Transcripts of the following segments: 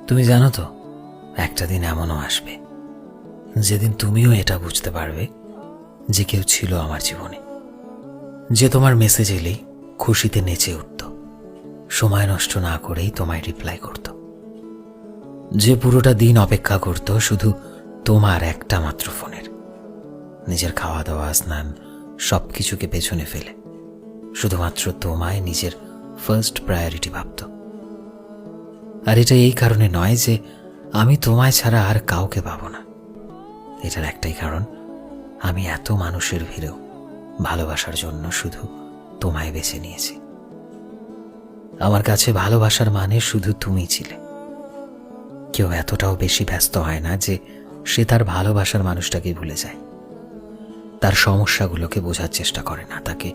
তুমি জানো তো, একটা দিন এমনও আসবে যেদিন তুমিও এটা বুঝতে পারবে যে কেউ ছিল আমার জীবনে, যে তোমার মেসেজ এলেই খুশিতে নেচে উঠত, সময় নষ্ট না করেই তোমায় রিপ্লাই করত, যে পুরোটা দিন অপেক্ষা করত শুধু তোমার একটা মাত্র ফোনের, নিজের খাওয়া দাওয়া স্নান সবকিছুকে পেছনে ফেলে শুধুমাত্র তোমায় নিজের ফার্স্ট প্রায়োরিটি ভাবত। আর এটা এই কারণে নয় যে আমি তোমায় ছাড়া আর কাউকে পাবো না, এটার একটাই কারণ, আমি এত মানুষের ভিড়েও ভালোবাসার জন্য শুধু তোমায় বেছে নিয়েছি। আমার কাছে ভালোবাসার মানে শুধু তুমি ছিলে। কেউ এতটাও বেশি ব্যস্ত হয় না যে সে তার ভালোবাসার মানুষটাকে ভুলে যায়, তার সমস্যাগুলোকে বোঝার চেষ্টা করে না, তাকে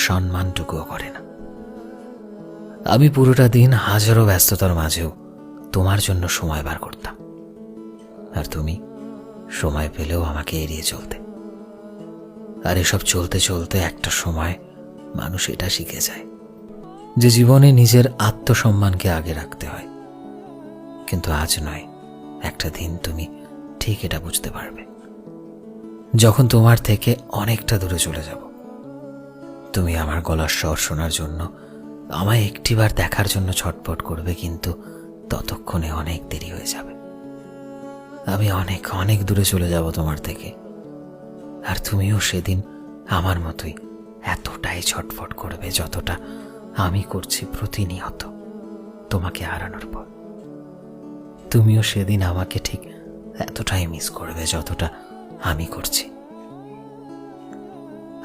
সম্মানটুকুও করে না। আমি পুরোটা দিন হাজারো ব্যস্ততার মাঝেও তোমার জন্য সময় বার করতাম, আর তুমি সময় পেলেও আমাকে এড়িয়ে চলতে। আর এসব চলতে চলতে একটা সময় মানুষ এটা শিখে যায় যে জীবনে নিজের আত্মসম্মানকে আগে রাখতে হয়। কিন্তু আজ নয়, একটা দিন তুমি ঠিক এটা বুঝতে পারবে, যখন তোমার থেকে অনেকটা দূরে চলে যাব। তুমি আমার গলার স্বর শোনার জন্য, আমায় একটিবার দেখার জন্য ছটফট করবে, কিন্তু ততক্ষণে অনেক দেরি হয়ে যাবে। আমি অনেক অনেক দূরে চলে যাব তোমার থেকে, আর তুমিও সেদিন আমার মতোই এতটাই ছটফট করবে যতটা আমি করছি প্রতিনিয়ত তোমাকে হারানোর পর। তুমিও সেদিন আমাকে ঠিক এতটাই মিস করবে যতটা আমি করছি।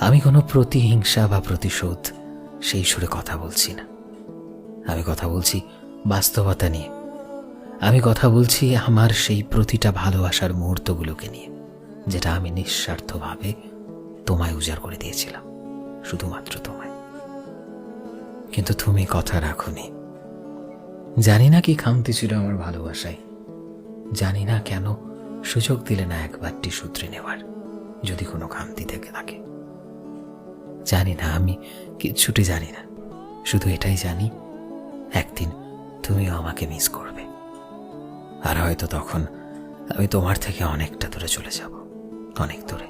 আমি কোনো প্রতিহিংসা বা প্রতিশোধ সেই সুরে কথা বলছি না, আমি কথা বলছি বাস্তবতা নিয়ে। আমি কথা বলছি আমার সেই প্রতিটা ভালোবাসার মুহূর্তগুলোকে নিয়ে, যেটা আমি নিঃস্বার্থভাবে তোমায় উজাড় করে দিয়েছিলাম, শুধুমাত্র তোমায়। কিন্তু তুমি কথা রাখোনি। জানি না কি খামতি ছিল আমার ভালোবাসায়, জানি না কেন সুযোগ দিলে না একবারটি সূত্রে নেওয়ার, যদি কোনো খামতি থেকে থাকে। জানি না, আমি কিচ্ছুটি জানি না, শুধু এটাই জানি একদিন তুমিও আমাকে মিস করবে, আর হয়তো তখন আমি তোমার থেকে অনেকটা দূরে চলে যাব, অনেক দূরে।